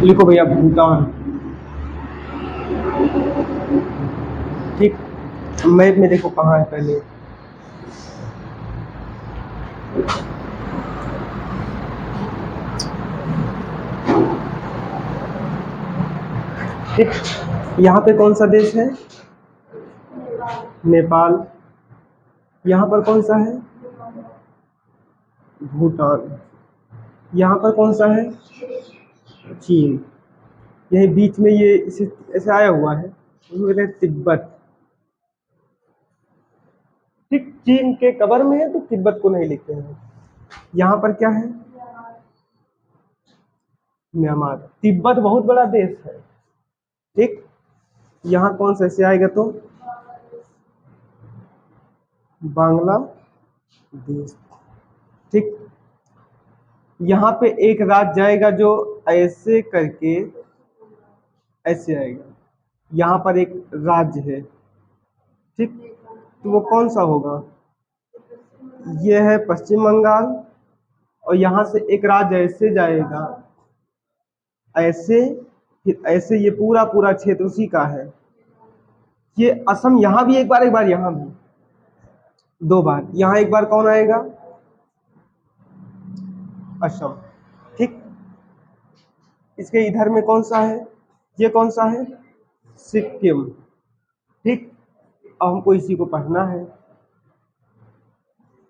लिखो भैया भूटान। ठीक, मैप में देखो कहाँ है पहले। ठीक, यहाँ पे कौन सा देश है? नेपाल। यहाँ पर कौन सा है? भूटान। यहाँ पर कौन सा है? चीन। यही बीच में ये इसे ऐसे आया हुआ है, इसको कहते हैं तिब्बत। ठीक, चीन के कबर में है तो तिब्बत को नहीं लिखते हैं। यहाँ पर क्या है? म्यांमार। तिब्बत बहुत बड़ा देश है। ठीक, यहाँ कौन सा ऐसे आएगा तो बांग्लादेश। ठीक, यहाँ पे एक राज्य जाएगा जो ऐसे करके ऐसे आएगा, यहाँ पर एक राज्य है। ठीक, तो वो कौन सा होगा? ये है पश्चिम बंगाल। और यहाँ से एक राज्य ऐसे जाएगा, ऐसे, फिर ऐसे, ये पूरा पूरा क्षेत्र उसी का है। ये असम। यहाँ भी एक बार यहाँ भी दो बार। यहाँ एक बार कौन आएगा? असम। ठीक, इसके इधर में कौन सा है? ये कौन सा है? सिक्किम। ठीक, अब हमको इसी को पढ़ना है।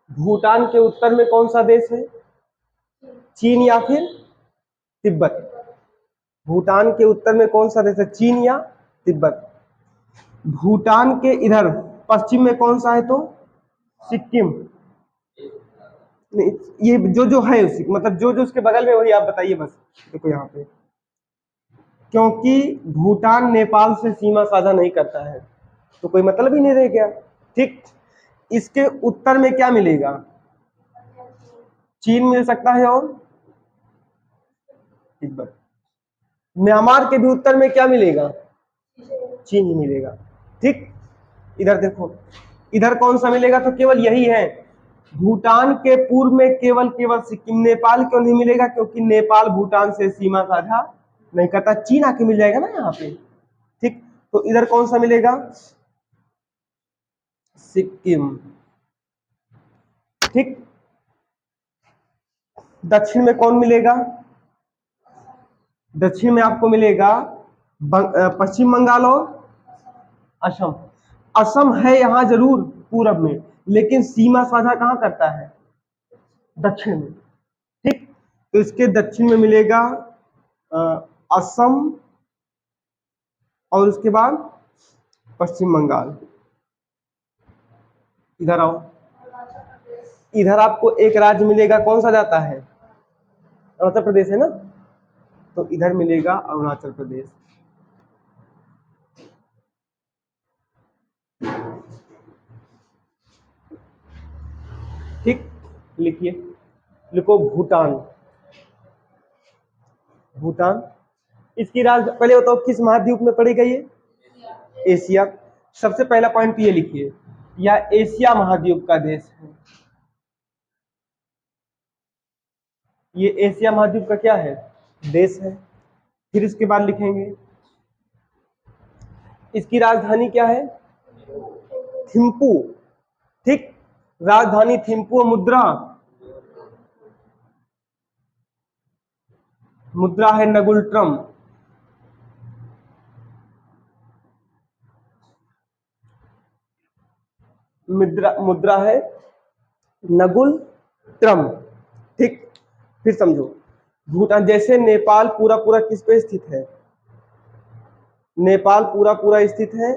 भूटान के उत्तर में कौन सा देश है? चीन या फिर तिब्बत? भूटान के उत्तर में कौन सा देश है? चीन या तिब्बत? भूटान के इधर पश्चिम में कौन सा है तो सिक्किम। नहीं, ये जो जो है उसी, मतलब जो जो उसके बगल में वही आप बताइए बस। देखो यहाँ पे, क्योंकि भूटान नेपाल से सीमा साझा नहीं करता है तो कोई मतलब ही नहीं रह गया। ठीक, इसके उत्तर में क्या मिलेगा? चीन मिल सकता है और तिब्बत। म्यांमार के भी उत्तर में क्या मिलेगा? चीन ही मिलेगा। ठीक, इधर देखो, इधर कौन सा मिलेगा तो केवल यही है। भूटान के पूर्व में केवल केवल सिक्किम। नेपाल क्यों नहीं मिलेगा? क्योंकि नेपाल भूटान से सीमा साझा नहीं करता। चीन आके मिल जाएगा ना यहाँ पे। ठीक, तो इधर कौन सा मिलेगा? सिक्किम। ठीक, दक्षिण में कौन मिलेगा? दक्षिण में आपको मिलेगा पश्चिम बंगाल और असम। असम है यहाँ जरूर पूरब में, लेकिन सीमा साझा कहाँ करता है? दक्षिण में। ठीक, तो इसके दक्षिण में मिलेगा असम, और उसके बाद पश्चिम बंगाल। इधर आओ, इधर आपको एक राज्य मिलेगा, कौन सा जाता है? अरुणाचल प्रदेश है ना, तो इधर मिलेगा अरुणाचल प्रदेश। ठीक, लिखिए, लिखो भूटान। भूटान, इसकी राज पहले बताओ किस महाद्वीप में पड़ी गई है? एशिया। सबसे पहला पॉइंट ये लिखिए, यह एशिया महाद्वीप का देश है। ये एशिया महाद्वीप का क्या है? देश है। फिर इसके बाद लिखेंगे, इसकी राजधानी क्या है? थिम्पू। ठीक, राजधानी थिम्पू। मुद्रा, मुद्रा है नगुल ट्रम। मुद्रा, मुद्रा है नगुल ट्रम। ठीक, फिर समझो, भूटान जैसे नेपाल पूरा पूरा किस पे स्थित है? नेपाल पूरा पूरा स्थित है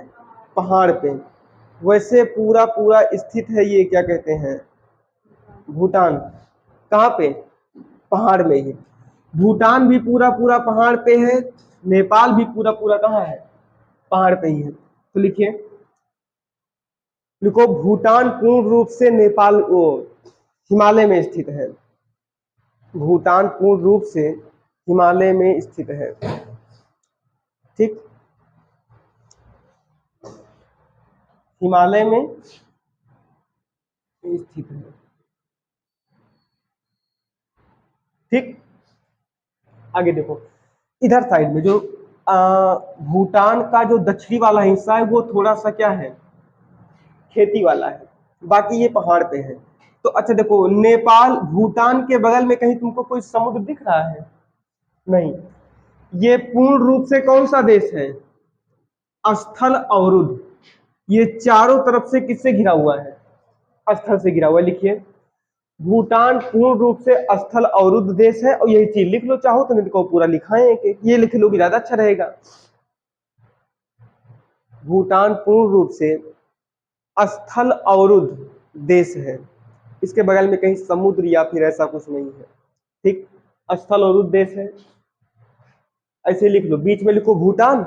पहाड़ पे, वैसे पूरा पूरा स्थित है ये क्या कहते हैं? भूटान। कहाँ पे? पहाड़ में ही। भूटान भी पूरा पूरा पहाड़ पे है, नेपाल भी पूरा पूरा कहाँ है? पहाड़ पे ही है। तो लिखिए, लिखो भूटान पूर्ण रूप से नेपाल वो हिमालय में स्थित है। भूटान पूर्ण रूप से हिमालय में स्थित है। ठीक, हिमालय में स्थित है। ठीक, आगे देखो, इधर साइड में जो भूटान का जो दक्षिणी वाला हिस्सा है वो थोड़ा सा क्या है, खेती वाला है, बाकी ये पहाड़ पे है। तो अच्छा देखो, नेपाल भूटान के बगल में कहीं तुमको कोई समुद्र दिख रहा है? नहीं। ये पूर्ण रूप से कौन सा देश है? स्थल अवरुद्ध। ये चारों तरफ से किससे घिरा हुआ है? स्थल से घिरा हुआ है। लिखिए, भूटान पूर्ण रूप से स्थल अवरुद्ध देश है। और यही चीज लिख लो, चाहो तो नहीं को पूरा लिखाएं कि ये लिख लो, ज्यादा अच्छा रहेगा। भूटान पूर्ण रूप से स्थल अवरुद्ध देश है। इसके बगल में कहीं समुद्र या फिर ऐसा कुछ नहीं है। ठीक, स्थल अवरुद्ध देश है, ऐसे लिख लो। बीच में लिखो भूटान,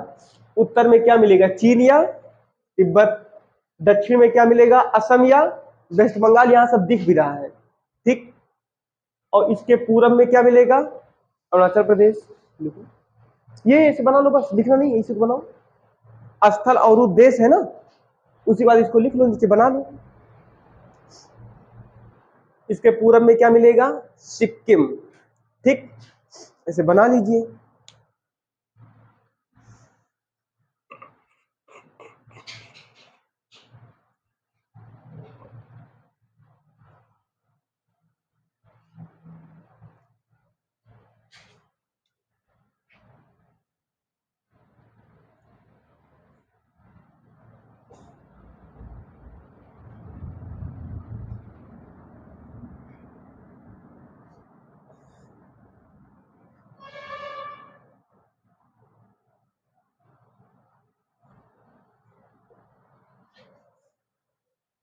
उत्तर में क्या मिलेगा? चीन या तिब्बत, दक्षिण में क्या मिलेगा? असम या वेस्ट बंगाल, यहां सब दिख भी रहा है। ठीक, और इसके पूरब में क्या मिलेगा? अरुणाचल प्रदेश। लिखो, ये ऐसे बना लो, बस लिखना नहीं, ऐसे बनाओ। स्थल अवरुद्ध देश है ना, उसी बाद इसको लिख लो, नीचे बना लो। इसके पूरब में क्या मिलेगा? सिक्किम। ठीक, ऐसे बना लीजिए।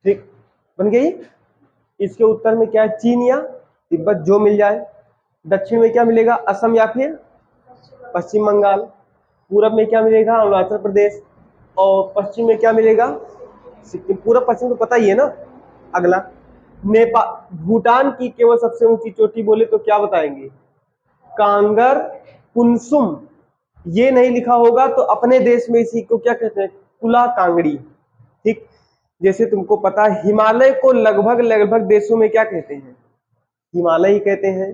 ठीक, बन गई। इसके उत्तर में क्या है? चीन या तिब्बत, जो मिल जाए। दक्षिण में क्या मिलेगा? असम या फिर पश्चिम बंगाल। पूरब में क्या मिलेगा? अरुणाचल प्रदेश। और पश्चिम में क्या मिलेगा? सिक्किम। पूरब पश्चिम तो पता ही है ना। अगला, नेपाल। भूटान की केवल सबसे ऊंची चोटी बोले तो क्या बताएंगे? कांगर पुनसुम। ये नहीं लिखा होगा तो अपने देश में इसी को क्या कहते हैं? कुला कांगड़ी। ठीक, जैसे तुमको पता है हिमालय को लगभग लगभग देशों में क्या कहते हैं? हिमालय ही कहते हैं।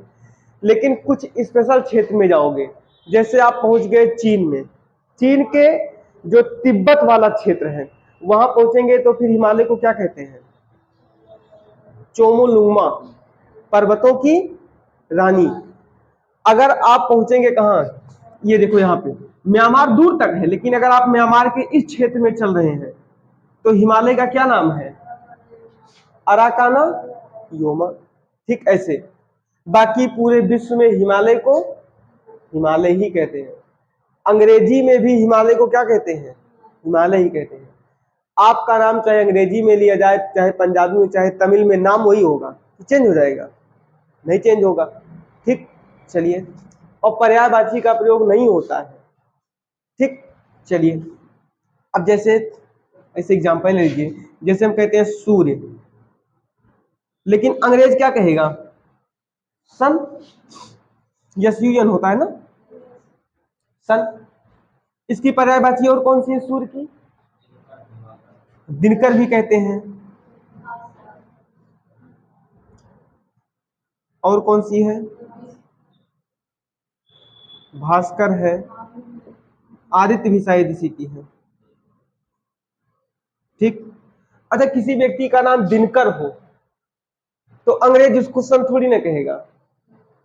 लेकिन कुछ स्पेशल क्षेत्र में जाओगे, जैसे आप पहुंच गए चीन में, चीन के जो तिब्बत वाला क्षेत्र है वहां पहुंचेंगे तो फिर हिमालय को क्या कहते हैं? चोमोलुंगमा, पर्वतों की रानी। अगर आप पहुंचेंगे कहां? ये देखो यहाँ पे म्यांमार दूर तक है, लेकिन अगर आप म्यांमार के इस क्षेत्र में चल रहे हैं तो हिमालय का क्या नाम है? अराकाना योमा। ठीक, ऐसे बाकी पूरे विश्व में हिमालय को हिमालय ही कहते हैं। अंग्रेजी में भी हिमालय को क्या कहते हैं? हिमालय ही कहते हैं। आपका नाम चाहे अंग्रेजी में लिया जाए, चाहे पंजाबी में, चाहे तमिल में, नाम वही होगा, चेंज हो जाएगा? नहीं चेंज होगा। ठीक, चलिए। और पर्यायवाची का प्रयोग नहीं होता है। ठीक, चलिए। अब जैसे ऐसे एग्जांपल ले लीजिए, जैसे हम कहते हैं सूर्य, लेकिन अंग्रेज क्या कहेगा? सन। यस यू एन होता है ना, सन। इसकी पर्यायवाची और कौन सी है सूर्य की? दिनकर भी कहते हैं। और कौन सी है? भास्कर है। आदित्य भी शायद इसी की है। ठीक, अच्छा किसी व्यक्ति का नाम दिनकर हो तो अंग्रेज उसको सन थोड़ी ना कहेगा,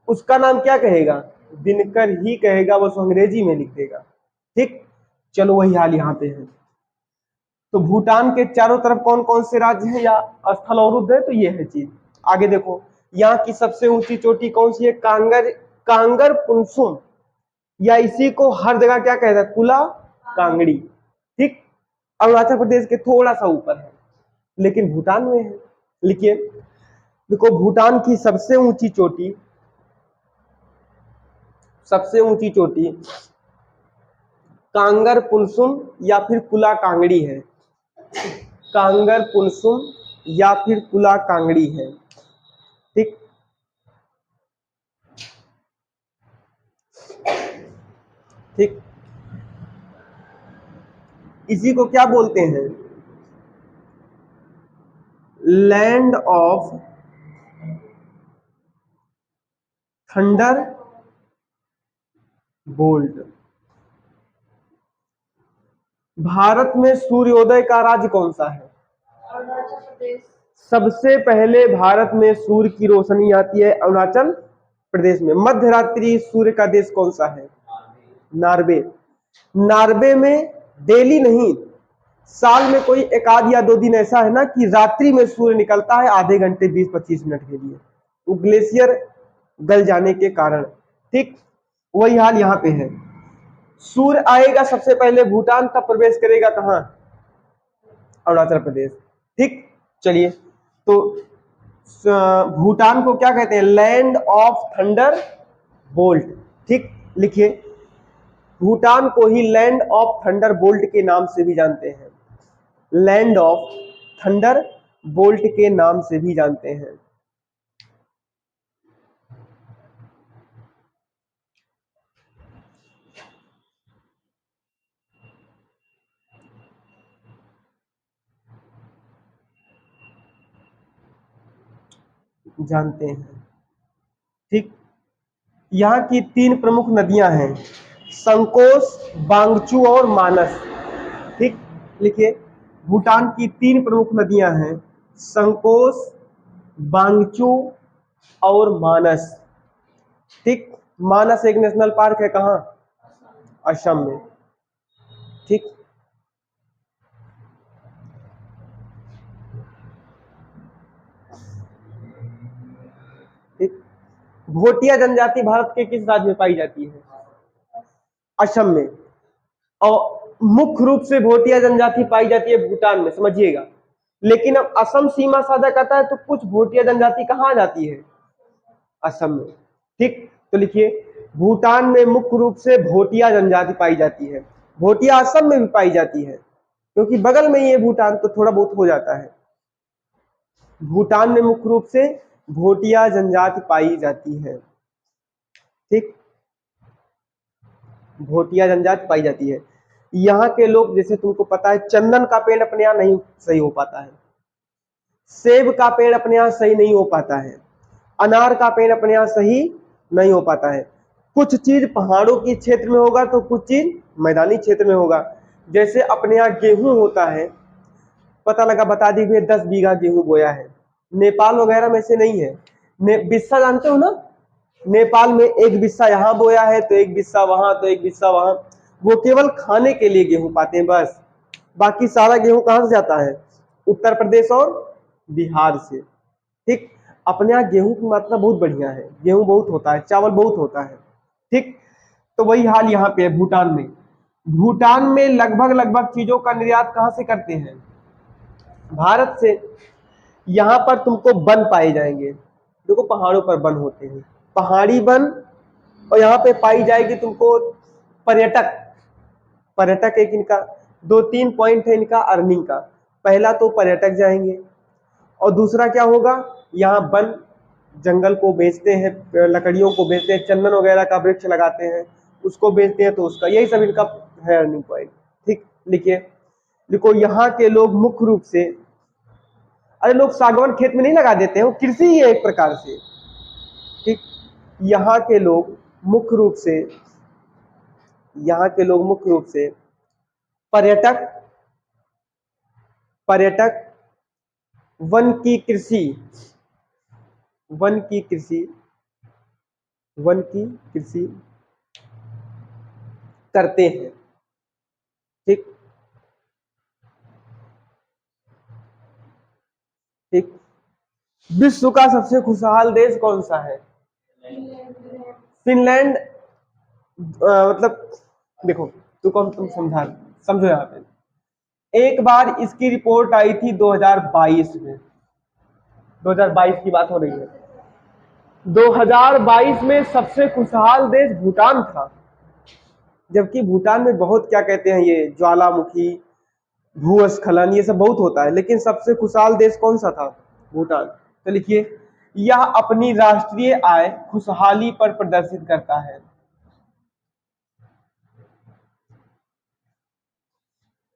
उसका नाम क्या कहेगा? दिनकर ही कहेगा, वो अंग्रेजी में लिख देगा। ठीक, चलो वही हाल यहाँ पे है। तो भूटान के चारों तरफ कौन कौन से राज्य हैं या स्थल अवरुद्ध है? तो ये है चीज। आगे देखो, यहाँ की सबसे ऊंची चोटी कौन सी है? कांगर, कांगर पुनसुम, या इसी को हर जगह क्या कहता है? कुला कांगड़ी। ठीक, अरुणाचल प्रदेश के थोड़ा सा ऊपर है, लेकिन भूटान में है। लिखिए, देखो भूटान की सबसे ऊंची चोटी कांगर पुनसुम या फिर कुला कांगड़ी है। कांगर पुनसुम या फिर कुला कांगड़ी है। ठीक, ठीक, इसी को क्या बोलते हैं? Land of thunder bolt. Bharat में सूर्योदय का राज्य कौन सा है? अरुणाचल प्रदेश। सबसे पहले भारत में सूर्य की रोशनी आती है अरुणाचल प्रदेश में। मध्य रात्रि सूर्य का देश कौन सा है? नॉर्वे। नॉर्वे में डेली नहीं, साल में कोई एक आध या 2 दिन ऐसा है ना कि रात्रि में सूर्य निकलता है आधे घंटे 20-25 मिनट के लिए, वो ग्लेशियर गल जाने के कारण। ठीक वही हाल यहाँ पे है। सूर्य आएगा सबसे पहले भूटान, तब प्रवेश करेगा कहाँ? अरुणाचल प्रदेश। ठीक चलिए, तो भूटान को क्या कहते हैं? Land of thunder bolt. ठीक लिखिए, भूटान को ही लैंड ऑफ थंडर बोल्ट के नाम से भी जानते हैं। लैंड ऑफ थंडर बोल्ट के नाम से भी जानते हैं। जानते हैं। ठीक, यहाँ की 3 प्रमुख नदियां हैं, संकोश, बांगचू और मानस। ठीक लिखिए, भूटान की 3 प्रमुख नदियां हैं, संकोश, बांगचू और मानस। ठीक, मानस एक नेशनल पार्क है, कहाँ? असम में। ठीक, ठीक, भोटिया जनजाति भारत के किस राज्य में पाई जाती है? असम में। और मुख्य रूप से भोटिया जनजाति पाई जाती है भूटान में, समझिएगा। लेकिन अब असम सीमा साझा करता है तो कुछ भोटिया जनजाति कहाँ आ जाती है? असम में। ठीक, तो लिखिए, भूटान में मुख्य रूप से भोटिया जनजाति पाई जाती है। भोटिया असम में भी पाई जाती है क्योंकि बगल में ही है भूटान, तो थोड़ा बहुत हो जाता है। भूटान में मुख्य रूप से भोटिया जनजाति पाई जाती है। ठीक, भोटिया जनजाति पाई जाती है। यहाँ के लोग, जैसे तुमको पता है, चंदन का पेड़ अपने यहाँ नहीं सही हो पाता है, सेब का पेड़ अपने यहाँ सही नहीं हो पाता है, अनार का पेड़ अपने यहाँ सही नहीं हो पाता है। कुछ चीज पहाड़ों के क्षेत्र में होगा तो कुछ चीज मैदानी क्षेत्र में होगा। जैसे अपने यहाँ गेहूं होता है, पता लगा बता दी गई 10 बीघा गेहूं बोया है, नेपाल वगैरह में से नहीं है। बिस्सा जानते हो ना, नेपाल में एक बिस्सा यहाँ बोया है तो एक बिस्सा वहां, तो एक बिस्सा वहां। वो केवल खाने के लिए गेहूं पाते हैं बस, बाकी सारा गेहूं कहां से जाता है? उत्तर प्रदेश और बिहार से। ठीक, अपने यहाँ गेहूं की मात्रा बहुत बढ़िया है, गेहूं बहुत होता है, चावल बहुत होता है। ठीक, तो वही हाल यहाँ पे है भूटान में। भूटान में लगभग लगभग चीजों का निर्यात कहां से करते हैं? भारत से। यहाँ पर तुमको वन पाए जाएंगे, देखो पहाड़ों पर वन होते हैं, पहाड़ी वन। और यहाँ पे पाई जाएगी तुमको पर्यटक। पर्यटक एक इनका 2-3 पॉइंट है इनका अर्निंग का। पहला तो पर्यटक जाएंगे, और दूसरा क्या होगा, यहाँ वन जंगल को बेचते हैं, लकड़ियों को बेचते हैं, चंदन वगैरह का वृक्ष लगाते हैं, उसको बेचते हैं, तो उसका यही सब इनका है अर्निंग पॉइंट। ठीक लिखिए, देखो यहाँ के लोग मुख्य रूप से, अरे लोग सागवान खेत में नहीं लगा देते हैं, वो कृषि ही है एक प्रकार से। ठीक, यहाँ के लोग मुख्य रूप से, यहाँ के लोग मुख्य रूप से पर्यटक, पर्यटक, वन की कृषि, वन की कृषि, वन की कृषि करते हैं। ठीक, ठीक, विश्व का सबसे खुशहाल देश कौन सा है? फिनलैंड। मतलब देखो, तुम समझो यहाँ पे, एक बार इसकी रिपोर्ट आई थी 2022 में, 2022 की बात हो रही है। 2022 में सबसे खुशहाल देश भूटान था, जबकि भूटान में बहुत क्या कहते हैं, ये ज्वालामुखी, भूस्खलन, ये सब बहुत होता है, लेकिन सबसे खुशहाल देश कौन सा था? भूटान। तो लिखिए, यह अपनी राष्ट्रीय आय खुशहाली पर प्रदर्शित करता है।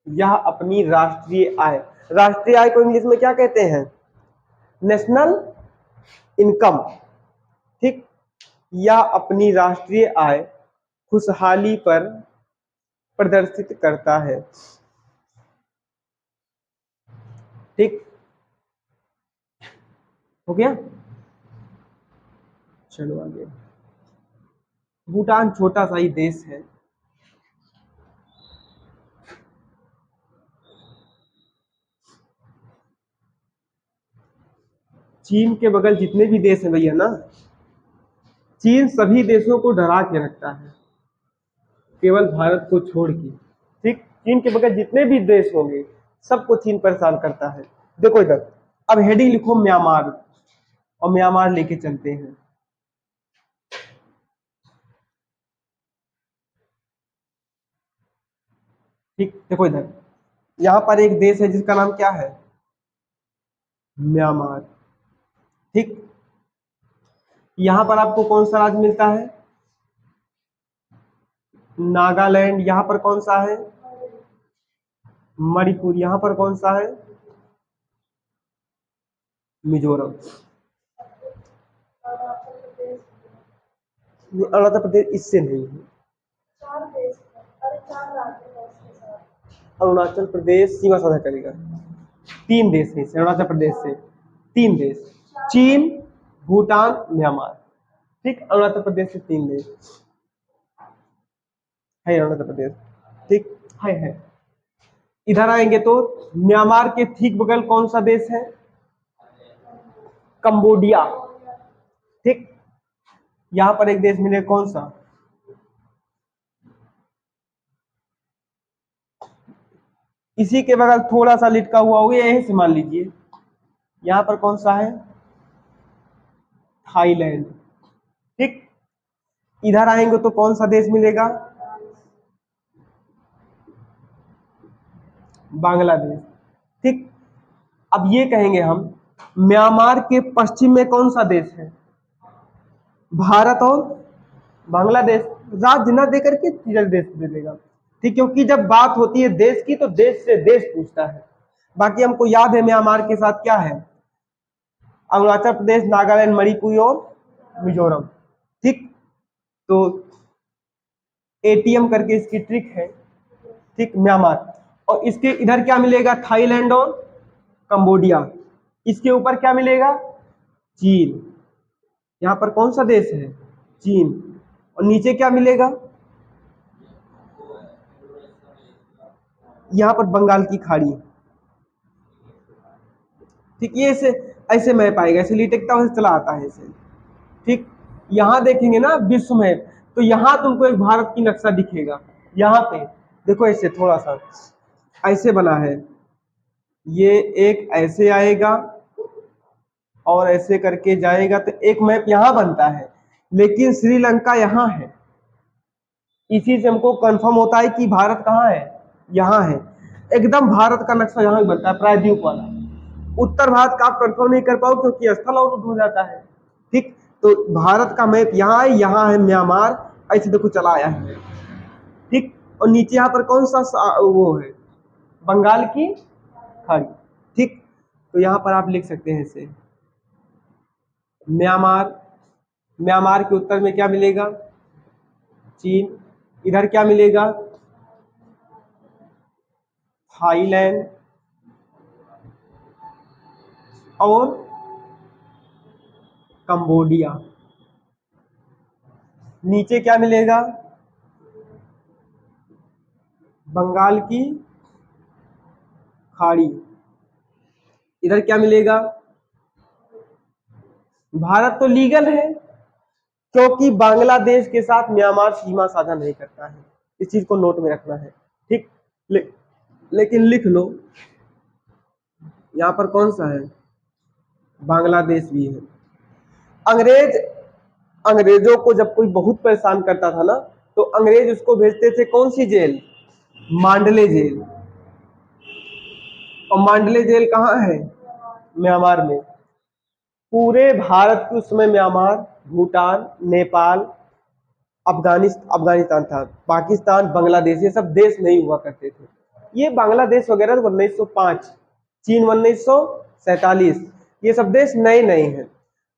यह अपनी राष्ट्रीय आय, राष्ट्रीय आय को इंग्लिश में क्या कहते हैं? National income. ठीक, यह अपनी राष्ट्रीय आय खुशहाली पर प्रदर्शित करता है। ठीक हो गया। चलो आगे। भूटान छोटा सा ही देश है। चीन के बगल जितने भी देश हैं भैया ना, चीन सभी देशों को डरा के रखता है, केवल भारत को छोड़ के। ठीक, चीन के बगल जितने भी देश होंगे सबको चीन परेशान करता है। देखो इधर, अब हेडिंग लिखो म्यांमार, और म्यांमार लेके चलते हैं। ठीक, देखो इधर, यहां पर एक देश है जिसका नाम क्या है, म्यांमार। ठीक, यहां पर आपको कौन सा राज्य मिलता है, नागालैंड। यहां पर कौन सा है, मणिपुर। यहां पर कौन सा है, मिजोरम। अरुणाचल प्रदेश। अरुणाचल प्रदेश इससे नहीं है। 4 देश हैं। अरे 4 राज्य हैं इसके साथ। अरुणाचल प्रदेश सीमा साझा करेगा, 3 देश है इससे, अरुणाचल प्रदेश से 3 देश, चीन, भूटान, म्यांमार। ठीक, अरुणाचल प्रदेश से 3 देश है अरुणाचल प्रदेश। ठीक है। इधर आएंगे तो म्यांमार के ठीक बगल कौन सा देश है, कंबोडिया। ठीक, यहां पर एक देश मिले, कौन सा, इसी के बगल थोड़ा सा लिटका हुआ होगा, यहीं से मान लीजिए। यहां पर कौन सा है, थाईलैंड। ठीक, इधर आएंगे तो कौन सा देश मिलेगा, बांग्लादेश। ठीक, अब ये कहेंगे हम, म्यांमार के पश्चिम में कौन सा देश है, भारत और बांग्लादेश। राज्य न देकर के तीसरा देश दे देगा। ठीक, क्योंकि जब बात होती है देश की तो देश से देश पूछता है। बाकी हमको याद है म्यांमार के साथ क्या है, अरुणाचल प्रदेश, नागालैंड, मणिपुर और मिजोरम। ठीक, तो एटीएम करके इसकी ट्रिक है। ठीक, म्यांमार, और इसके इधर क्या मिलेगा, थाईलैंड और कंबोडिया। इसके ऊपर क्या मिलेगा, चीन। यहां पर कौन सा देश है, चीन, और नीचे क्या मिलेगा, यहां पर बंगाल की खाड़ी। ठीक, ये ऐसे मैप आएगा, ऐसे लिटकता हुआ चला आता है ऐसे। ठीक, यहां देखेंगे ना विश्व मैप, तो यहां तुमको एक भारत की नक्शा दिखेगा। यहां पे देखो, ऐसे थोड़ा सा ऐसे बना है, ये एक ऐसे आएगा और ऐसे करके जाएगा, तो एक मैप यहां बनता है, लेकिन श्रीलंका यहां है। इसी से हमको कंफर्म होता है कि भारत कहाँ है, यहाँ है। एकदम भारत का नक्शा यहाँ भी बनता है, प्रायद्वीप वाला। उत्तर भारत का आप कंफर्म नहीं कर पाओ क्योंकि स्थल अवरुद्ध हो जाता है। ठीक, तो भारत का मैप यहाँ है म्यांमार, ऐसे देखो चला आया है। ठीक, और नीचे यहाँ पर कौन सा वो है, बंगाल की खाड़ी। ठीक, तो यहाँ पर आप लिख सकते हैं इसे म्यांमार। म्यांमार के उत्तर में क्या मिलेगा, चीन। इधर क्या मिलेगा, थाईलैंड और कंबोडिया। नीचे क्या मिलेगा, बंगाल की खाड़ी। इधर क्या मिलेगा, भारत तो लीगल है क्योंकि बांग्लादेश के साथ म्यांमार सीमा साझा नहीं करता है। इस चीज को नोट में रखना है। ठीक, लेकिन लिख लो, यहां पर कौन सा है, बांग्लादेश भी है। अंग्रेजों को जब कोई बहुत परेशान करता था ना, तो अंग्रेज उसको भेजते थे कौन सी जेल, मांडले जेल। और मांडले जेल कहाँ है, म्यांमार में। पूरे भारत के उस समय म्यांमार, भूटान, नेपाल, अफगानिस्तान था, पाकिस्तान, बांग्लादेश, ये सब देश नहीं हुआ करते थे। ये बांग्लादेश वगैरह 1905, चीन 1947, ये सब देश नए नए हैं।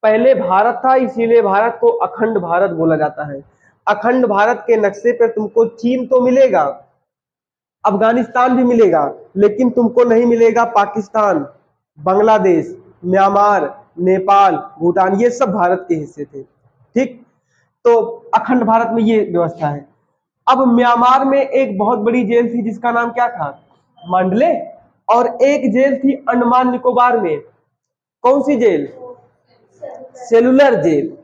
पहले भारत था, इसीलिए भारत को अखंड भारत बोला जाता है। अखंड भारत के नक्शे पर तुमको चीन तो मिलेगा, अफगानिस्तान भी मिलेगा, लेकिन तुमको नहीं मिलेगा पाकिस्तान, बांग्लादेश, म्यांमार, नेपाल, भूटान, ये सब भारत के हिस्से थे। ठीक, तो अखंड भारत में ये व्यवस्था है। अब म्यांमार में एक बहुत बड़ी जेल थी जिसका नाम क्या था, मांडले, और एक जेल थी अंडमान निकोबार में। कौन सी जेल, सेलुलर जेल।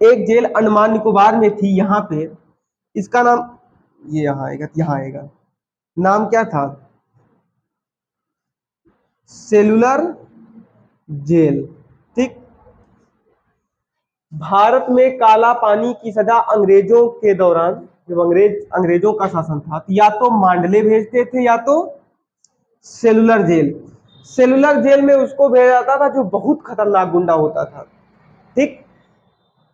एक जेल अंडमान निकोबार में थी यहाँ पे, इसका नाम, ये यहाँ आएगा, यहाँ आएगा, नाम क्या था, सेलुलर जेल। ठीक, भारत में काला पानी की सजा अंग्रेजों के दौरान, जब अंग्रेजों का शासन था, या तो मांडले भेजते थे या तो सेलुलर जेल। सेलुलर जेल में उसको भेजा जाता था जो बहुत खतरनाक गुंडा होता था। ठीक,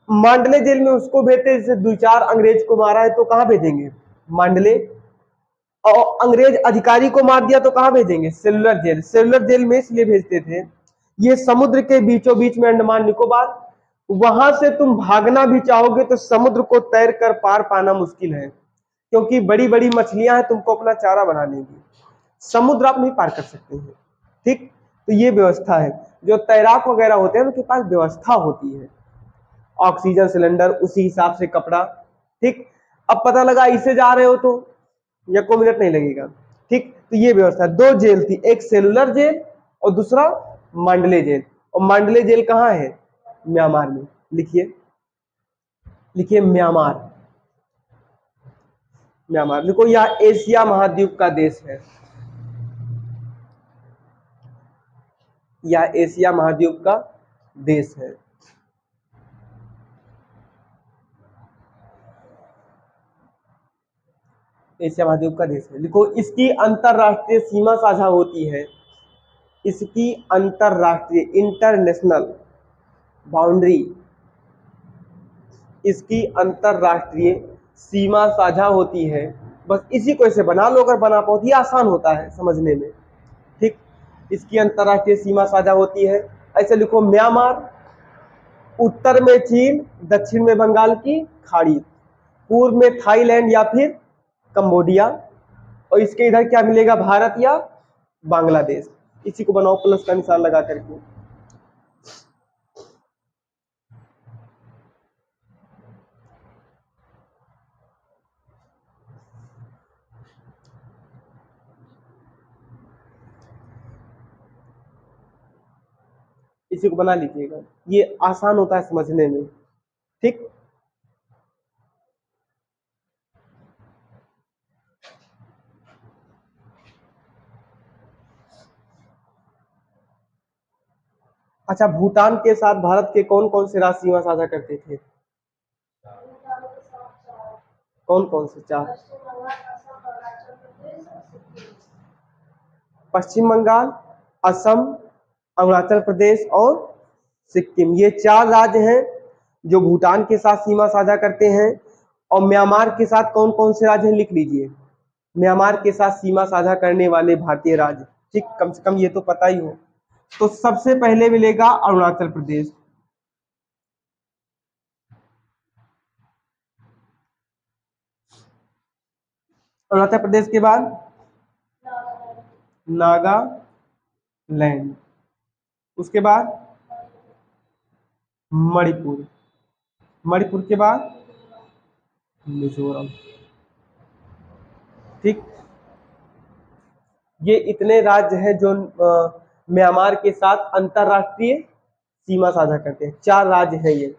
मांडले जेल में उसको भेजते, जैसे 2-4 अंग्रेज को मारा है तो कहां भेजेंगे, मांडले, और अंग्रेज अधिकारी को मार दिया तो कहां भेजेंगे, सेलुलर जेल। सेलुलर जेल में इसलिए भेजते थे, ये समुद्र के बीचों बीच में अंडमान निकोबार, वहां से तुम भागना भी चाहोगे तो समुद्र को तैर कर पार पाना मुश्किल है, क्योंकि बड़ी बड़ी मछलियां हैं, तुमको अपना चारा बना लेंगी, समुद्र आप नहीं पार कर सकते हैं। ठीक, तो ये व्यवस्था है। जो तैराक वगैरह होते हैं उनके पास व्यवस्था होती है, ऑक्सीजन सिलेंडर, उसी हिसाब से कपड़ा। ठीक, अब पता लगा इससे जा रहे हो तो या कोई मिनट नहीं लगेगा। ठीक, तो ये व्यवस्था, 2 जेल थी, एक सेलुलर जेल और दूसरा मांडले जेल। और मांडले जेल कहाँ है, म्यांमार में। लिखिए, लिखिए म्यांमार, म्यांमार देखो, यह एशिया महाद्वीप का देश है, यह एशिया महाद्वीप का देश है। एशिया महाद्वीप का देश है। लिखो, इसकी अंतरराष्ट्रीय सीमा साझा होती है, इसकी अंतरराष्ट्रीय, इंटरनेशनल बाउंड्री, इसकी अंतरराष्ट्रीय सीमा साझा होती है। बस इसी को ऐसे बना लो, अगर बना पाओ तो ये आसान होता है समझने में। ठीक, इसकी अंतरराष्ट्रीय सीमा साझा होती है। ऐसे लिखो, म्यांमार, उत्तर में चीन, दक्षिण में बंगाल की खाड़ी, पूर्व में थाईलैंड या फिर कंबोडिया, और इसके इधर क्या मिलेगा, भारत या बांग्लादेश। इसी को बनाओ प्लस का निशान लगा करके। इसी को बना लीजिएगा, ये आसान होता है समझने में। ठीक, अच्छा, भूटान के साथ भारत के कौन कौन से राज्य सीमा साझा करते थे, कौन कौन से 4, पश्चिम बंगाल, असम, अरुणाचल प्रदेश और सिक्किम, ये 4 राज्य हैं जो भूटान के साथ सीमा साझा करते हैं। और म्यांमार के साथ कौन कौन से राज्य हैं, लिख लीजिए, म्यांमार के साथ सीमा साझा करने वाले भारतीय राज्य। ठीक, कम से कम ये तो पता ही हो। तो सबसे पहले मिलेगा अरुणाचल प्रदेश, अरुणाचल प्रदेश के बाद नागालैंड, उसके बाद मणिपुर, मणिपुर के बाद मिजोरम। ठीक, ये इतने राज्य हैं जो म्यांमार के साथ अंतरराष्ट्रीय सीमा साझा करते हैं। 4 राज्य हैं ये।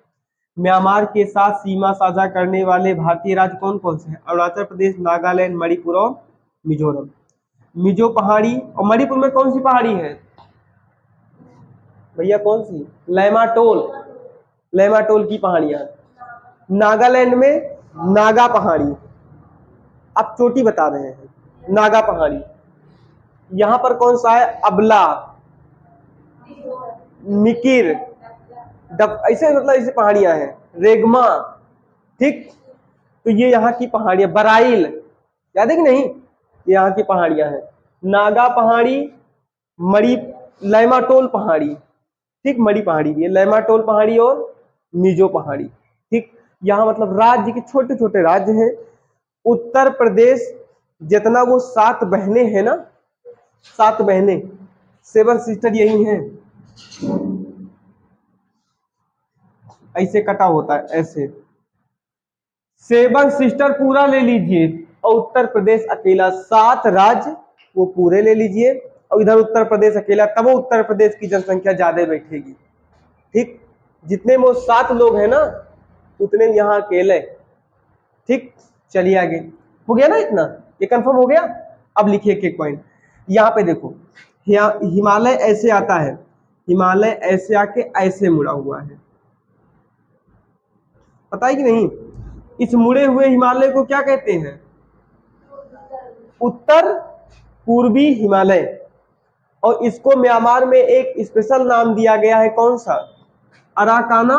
म्यांमार के साथ सीमा साझा करने वाले भारतीय राज्य कौन कौन से हैं, अरुणाचल प्रदेश, नागालैंड, मणिपुर और मिजोरम। मिजो पहाड़ी, और मणिपुर में कौन सी पहाड़ी है भैया, कौन सी, लैमाटोल, लैमाटोल की पहाड़ियां। नागालैंड में नागा पहाड़ी, आप चोटी बता रहे हैं, नागा पहाड़ी। यहां पर कौन सा है, अबला, मिकिर, ऐसे मतलब ऐसे पहाड़ियां हैं, रेगमा। ठीक, तो ये यहाँ की पहाड़ियां, बराइल, याद है कि नहीं, ये यहाँ की पहाड़ियां हैं। नागा पहाड़ी, मणि, लैमाटोल पहाड़ी, ठीक, मणि पहाड़ी भी है, लैमाटोल पहाड़ी और मिजो पहाड़ी। ठीक, यहाँ मतलब राज्य के छोटे छोटे राज्य हैं। उत्तर प्रदेश जितना वो 7 बहनें हैं ना, 7 बहनें, 7 सिस्टर यही हैं। ऐसे कटा होता है ऐसे, 7 सिस्टर पूरा ले लीजिए और उत्तर प्रदेश अकेला 7 राज्य वो पूरे ले लीजिए और इधर उत्तर प्रदेश अकेला, तब वो उत्तर प्रदेश की जनसंख्या ज्यादा बैठेगी। ठीक, जितने में 7 लोग हैं ना उतने में यहाँ अकेले। ठीक, चलिए आगे, हो गया ना इतना, ये कंफर्म हो गया। अब लिखिए एक एक पॉइंट। यहाँ पे देखो, हिमालय ऐसे आता है, हिमालय ऐसे आके ऐसे मुड़ा हुआ है, पता है कि नहीं? इस मुड़े हुए हिमालय को क्या कहते हैं? उत्तर पूर्वी हिमालय। और इसको म्यांमार में एक स्पेशल नाम दिया गया है, कौन सा? अराकाना,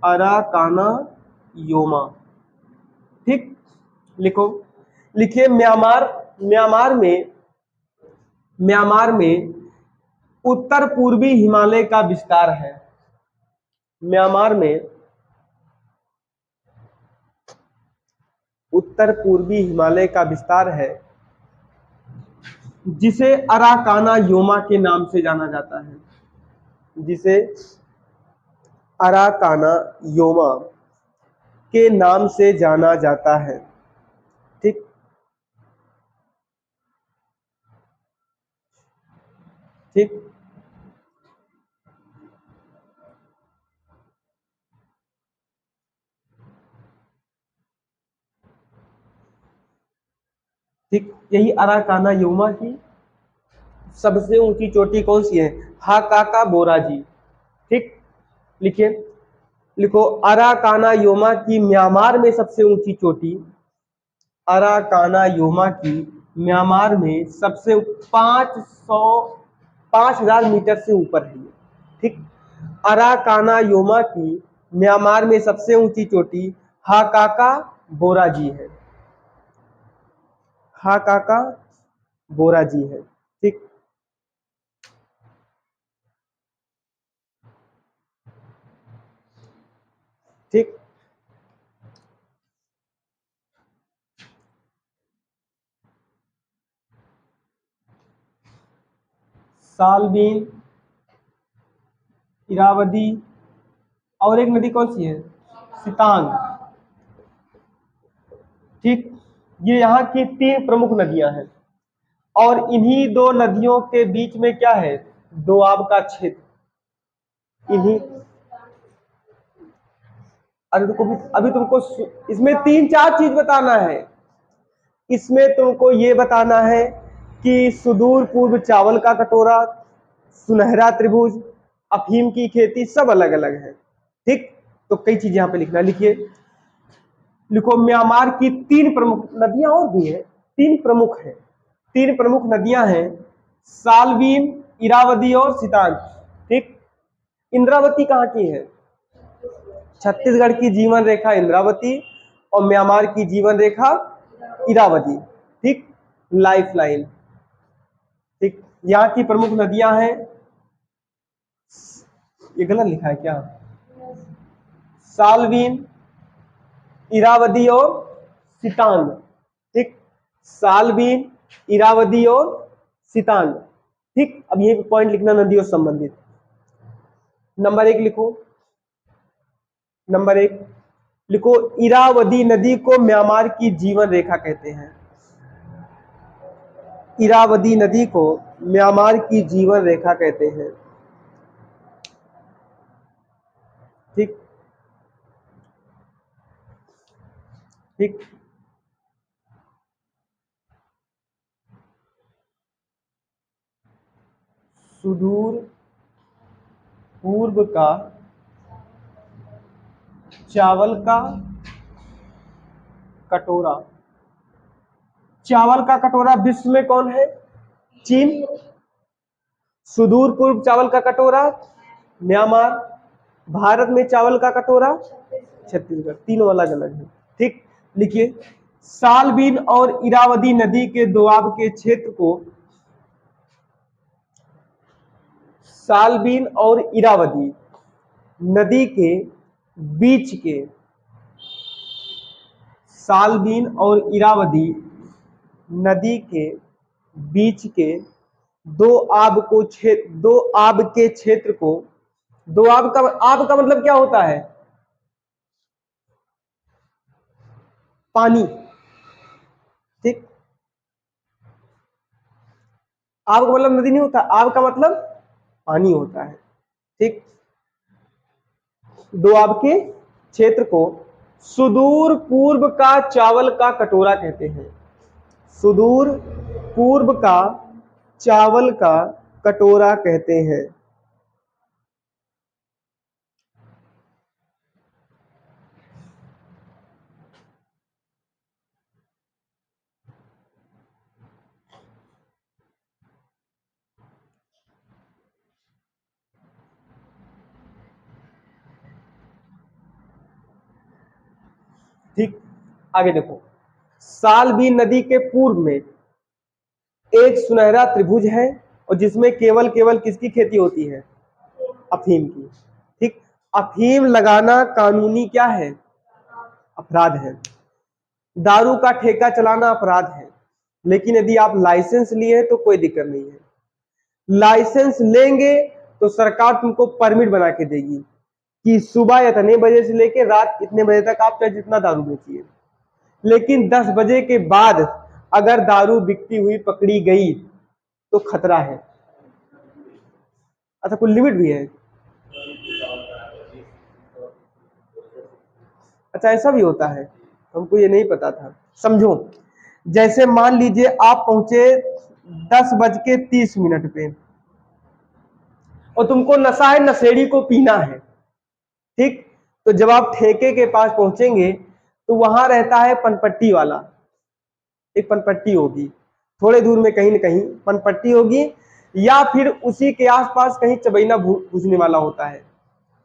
अराकाना योमा। ठीक, लिखो, लिखिए म्यांमार, म्यांमार में उत्तर पूर्वी हिमालय का विस्तार है। म्यांमार में उत्तर पूर्वी हिमालय का विस्तार है, जिसे अराकाना योमा के नाम से जाना जाता है, जिसे अराकाना योमा के नाम से जाना जाता है। ठीक, ठीक, ठीक, यही अराकाना योमा की सबसे ऊंची चोटी कौन सी है? हाकाका बोराजी। ठीक, लिखिए, लिखो, अराकाना योमा की म्यांमार में सबसे ऊंची चोटी, अराकाना योमा की म्यांमार में सबसे 5000 मीटर से ऊपर है। ठीक, अराकाना योमा की म्यांमार में सबसे ऊंची चोटी हाकाका बोराजी है, हाकाका बोराजी है। ठीक, ठीक, सालबीन, इरावदी, और एक नदी कौन सी है? सितांग। ठीक, ये यहाँ की 3 प्रमुख नदियां हैं और इन्हीं 2 नदियों के बीच में क्या है? दोआब का क्षेत्र। इन्हीं, अभी तुमको इसमें 3-4 चीज बताना है। इसमें तुमको ये बताना है कि सुदूर पूर्व चावल का कटोरा, सुनहरा त्रिभुज, अफीम की खेती, सब अलग अलग है। ठीक, तो कई चीज यहाँ पे लिखना, लिखिए, लिखो, म्यांमार की 3 प्रमुख नदियां और भी है, 3 प्रमुख है, 3 प्रमुख नदियां हैं, सालबीन, इरावदी और सितांग। ठीक, इंद्रावती कहाँ की है? छत्तीसगढ़ की जीवन रेखा इंद्रावती और म्यांमार की जीवन रेखा इरावदी। ठीक, लाइफ लाइन। ठीक, यहाँ की प्रमुख नदियां हैं, ये गलत लिखा है क्या? सालवीन, इरावदी और सितांग। ठीक, सालबीन, इरावदी और सितांग। ठीक, अब ये पॉइंट लिखना नदियों से संबंधित। नंबर 1 लिखो, नंबर 1 लिखो, इरावदी नदी को म्यांमार की जीवन रेखा कहते हैं। इरावदी नदी को म्यांमार की जीवन रेखा कहते हैं। ठीक, ठीक, सुदूर पूर्व का चावल का कटोरा, चावल का कटोरा विश्व में कौन है? चीन। सुदूर पूर्व चावल का कटोरा म्यांमार, भारत में चावल का कटोरा छत्तीसगढ़, तीनों अलग अलग है। ठीक, लिखिए, सालबीन और इरावदी नदी के दोआब के क्षेत्र को, सालबीन और इरावदी नदी के बीच के, सालबीन और इरावदी नदी के बीच के दो आब के क्षेत्र को, दो आब का मतलब क्या होता है? पानी। ठीक, आब का मतलब नदी नहीं होता, आब का मतलब पानी होता है। ठीक, दो आब के क्षेत्र को सुदूर पूर्व का चावल का कटोरा कहते हैं। सुदूर पूर्व का चावल का कटोरा कहते हैं। ठीक, आगे देखो, सालबीन नदी के पूर्व में एक सुनहरा त्रिभुज है और जिसमें केवल केवल किसकी खेती होती है? अफीम की। ठीक, अफीम लगाना कानूनी क्या है? अपराध है। दारू का ठेका चलाना अपराध है, लेकिन यदि आप लाइसेंस लिए तो कोई दिक्कत नहीं है। लाइसेंस लेंगे तो सरकार तुमको परमिट बना के देगी कि सुबह इतने बजे से लेके रात इतने बजे तक आप चाहे जितना दारू बेचिए, लेकिन 10 बजे के बाद अगर दारू बिकती हुई पकड़ी गई तो खतरा है। अच्छा, कोई लिमिट भी है? अच्छा, ऐसा भी होता है, हमको ये नहीं पता था। समझो, जैसे मान लीजिए आप पहुंचे 10:30 पे और तुमको नशा है, नशेड़ी को पीना है। ठीक, तो जब आप ठेके के पास पहुंचेंगे तो वहां रहता है पनपट्टी वाला। एक पनपट्टी होगी, थोड़े दूर में कहीं न कहीं पनपट्टी होगी, या फिर उसी के आसपास कहीं चबैना भूजने वाला होता है।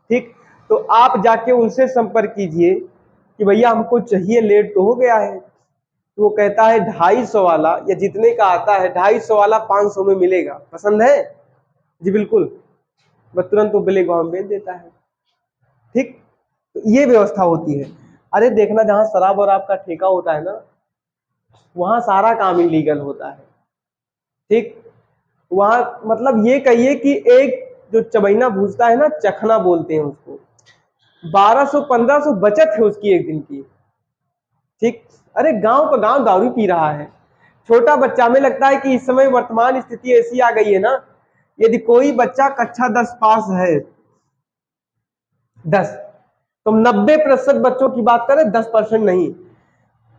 ठीक, तो आप जाके उनसे संपर्क कीजिए कि भैया हमको चाहिए, लेट तो हो गया है। तो वो कहता है 250 वाला, या जितने का आता है 250 वाला 500 में मिलेगा, पसंद है? जी बिल्कुल, बस तुरंत वो ब्लैक में बेच देता है। ठीक, तो ये व्यवस्था होती है। अरे देखना, जहां शराब और आपका ठेका होता है ना, वहां सारा काम इलीगल होता है। ठीक, वहां मतलब ये कहिए कि एक जो चबैना भूजता है ना, चखना बोलते हैं उसको, 1200-1500 बचत है उसकी एक दिन की। ठीक, अरे गांव का गांव दारू पी रहा है। छोटा बच्चा, में लगता है कि इस समय वर्तमान स्थिति ऐसी आ गई है ना, यदि कोई बच्चा कक्षा 10 पास है, 10, तो 90% बच्चों की बात करें, 10% नहीं,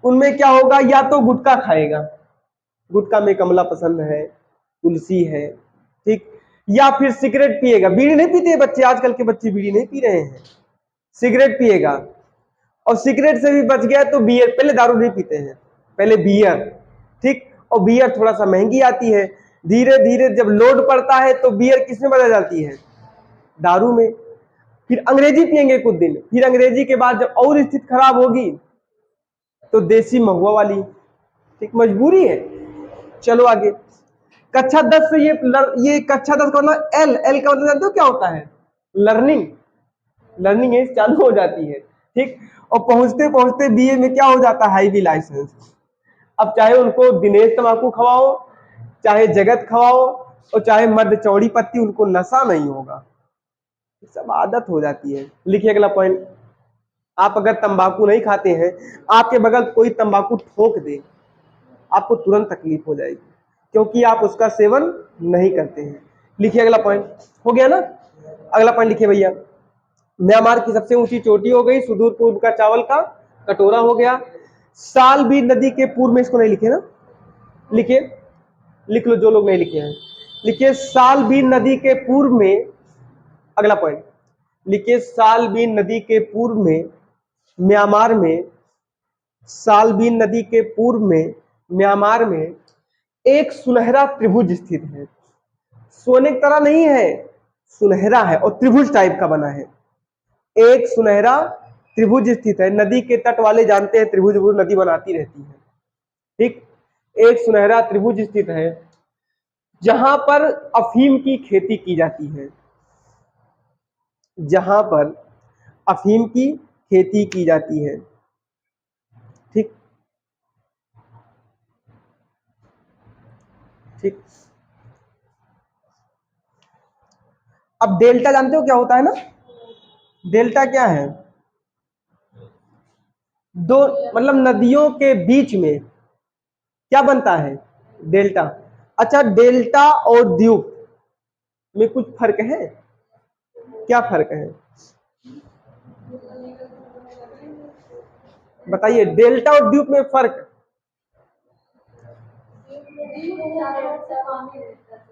उनमें क्या होगा? या तो गुटखा खाएगा, गुटखा में कमला पसंद है, तुलसी है। ठीक, या फिर सिगरेट पिएगा। बीड़ी नहीं पीते बच्चे, आजकल के बच्चे बीड़ी नहीं पी रहे हैं, सिगरेट पिएगा। और सिगरेट से भी बच गया तो बियर, पहले दारू नहीं पीते हैं, पहले बियर। ठीक, और बियर थोड़ा सा महंगी आती है, धीरे धीरे जब लोड पड़ता है तो बियर किसमें बदल जाती है? दारू में। फिर अंग्रेजी पियेंगे कुछ दिन, फिर अंग्रेजी के बाद जब और स्थिति खराब होगी तो देसी महुआ वाली। ठीक, मजबूरी है। चलो आगे, कक्षा 10 से ये कक्षा 10 का मतलब एल का मतलब जानते हो क्या होता है? लर्निंग। लर्निंग एज चालू हो जाती है। ठीक, और पहुंचते पहुंचते बीए में क्या हो जाता है? Heavy licence. अब चाहे उनको दिनेश तंबाकू खवाओ, चाहे जगत खवाओ, और चाहे मर्द चौड़ी पत्ती, उनको नशा नहीं होगा, सब आदत हो जाती है। लिखिए अगला पॉइंट, आप अगर तंबाकू नहीं खाते हैं, आपके बगल कोई तंबाकू ठोक दे, आपको तुरंत तकलीफ हो जाएगी, क्योंकि आप उसका सेवन नहीं करते हैं। लिखिए अगला पॉइंट, हो गया ना? अगला पॉइंट लिखिए भैया, म्यांमार की सबसे ऊंची चोटी हो गई, सुदूर पूर्व का चावल का कटोरा हो गया, सालबीन नदी के पूर्व में, इसको नहीं लिखे ना, लिखिए, लिख लो जो लोग नहीं लिखे हैं, लिखिए सालबीन नदी के पूर्व में। अगला पॉइंट लिखिए, सालबीन नदी के पूर्व में म्यांमार में, सालबीन नदी के पूर्व में म्यांमार में एक सुनहरा त्रिभुज स्थित है। सोने की तरह नहीं है, सुनहरा है और त्रिभुज टाइप का बना है। एक सुनहरा त्रिभुज स्थित है, नदी के तट वाले जानते हैं त्रिभुज नदी बनाती रहती है। ठीक, एक सुनहरा त्रिभुज स्थित है जहां पर अफीम की खेती की जाती है, जहां पर अफीम की खेती की जाती है। ठीक ठीक। अब डेल्टा जानते हो क्या होता है ना? डेल्टा क्या है? दो मतलब नदियों के बीच में क्या बनता है? डेल्टा। अच्छा, डेल्टा और द्वीप में कुछ फर्क है? क्या फर्क है बताइए? डेल्टा और द्वीप में फर्क।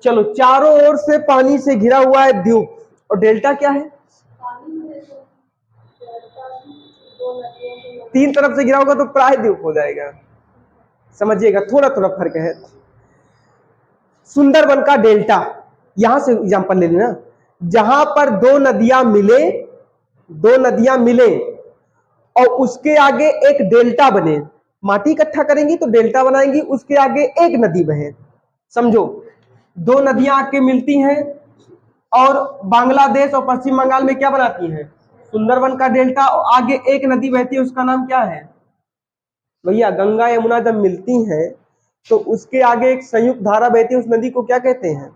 चलो, चारों ओर से पानी से घिरा हुआ है द्वीप, और डेल्टा क्या है? तीन तरफ से घिरा होगा तो प्राय द्वीप हो जाएगा। समझिएगा, थोड़ा थोड़ा फर्क है। सुंदरबन का डेल्टा, यहां से एग्जांपल ले लेना, जहां पर दो नदियां मिले और उसके आगे एक डेल्टा बने, माटी इकट्ठा करेंगी तो डेल्टा बनाएंगी, उसके आगे एक नदी बहे। समझो, दो नदियां आके मिलती हैं और बांग्लादेश और पश्चिम बंगाल में क्या बनाती हैं? सुंदरबन का डेल्टा, और आगे एक नदी बहती है, उसका नाम क्या है भैया? गंगा यमुना जब मिलती हैं तो उसके आगे एक संयुक्त धारा बहती है, उस नदी को क्या कहते हैं?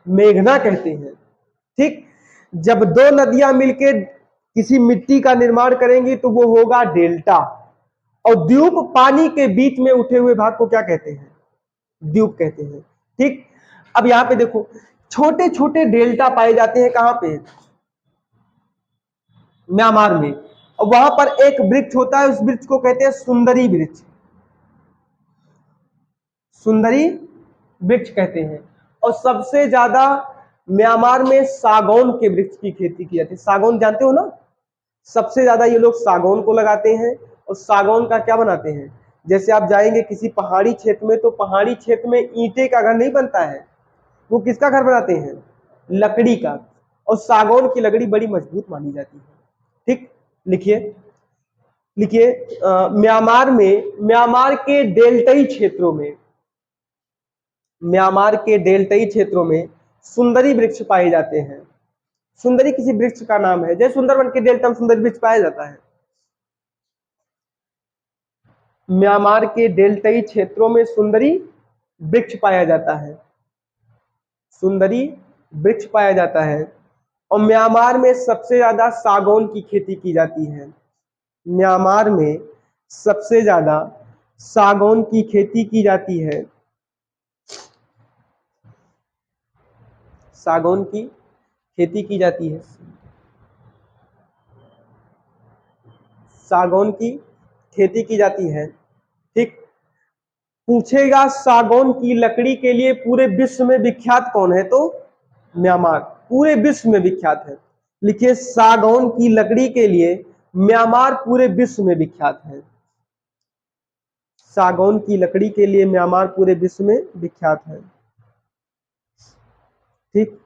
मेघना कहते हैं। ठीक। जब दो नदियां मिलकर किसी मिट्टी का निर्माण करेंगी तो वो होगा डेल्टा, और द्वीप पानी के बीच में उठे हुए भाग को क्या कहते हैं? द्वीप कहते हैं। ठीक। अब यहां पे देखो, छोटे छोटे डेल्टा पाए जाते हैं कहां पे? म्यांमार में। और वहां पर एक वृक्ष होता है, उस वृक्ष को कहते हैं सुंदरी वृक्ष। सुंदरी वृक्ष कहते हैं। और सबसे ज्यादा म्यांमार में सागौन के वृक्ष की खेती की जाती है। सागौन जानते हो ना? सबसे ज्यादा ये लोग सागौन को लगाते हैं, और सागौन का क्या बनाते हैं? जैसे आप जाएंगे किसी पहाड़ी क्षेत्र में, तो पहाड़ी क्षेत्र में ईंटे का घर नहीं बनता है, वो किसका घर बनाते हैं? लकड़ी का। और सागौन की लकड़ी बड़ी मजबूत मानी जाती है। ठीक। लिखिए लिखिए, म्यांमार के डेल्टाई क्षेत्रों में, म्यांमार के डेल्टाई क्षेत्रों में सुंदरी वृक्ष पाए जाते हैं। सुंदरी किसी वृक्ष का नाम है, जैसे सुंदरबन के डेल्टा में सुंदरी वृक्ष पाया जाता है। म्यांमार के डेल्टाई क्षेत्रों में सुंदरी वृक्ष पाया जाता है। सुंदरी वृक्ष पाया जाता है। और म्यांमार में सबसे ज्यादा सागौन की खेती की जाती है। म्यांमार में सबसे ज्यादा सागौन की खेती की जाती है। सागौन की खेती की जाती है। सागौन की खेती की जाती है। ठीक। पूछेगा सागौन की लकड़ी के लिए पूरे विश्व में विख्यात कौन है? तो म्यांमार पूरे विश्व में विख्यात है। लिखिए, सागौन की लकड़ी के लिए म्यांमार पूरे विश्व में विख्यात है। सागौन की लकड़ी के लिए म्यांमार पूरे विश्व में विख्यात है। ठीक।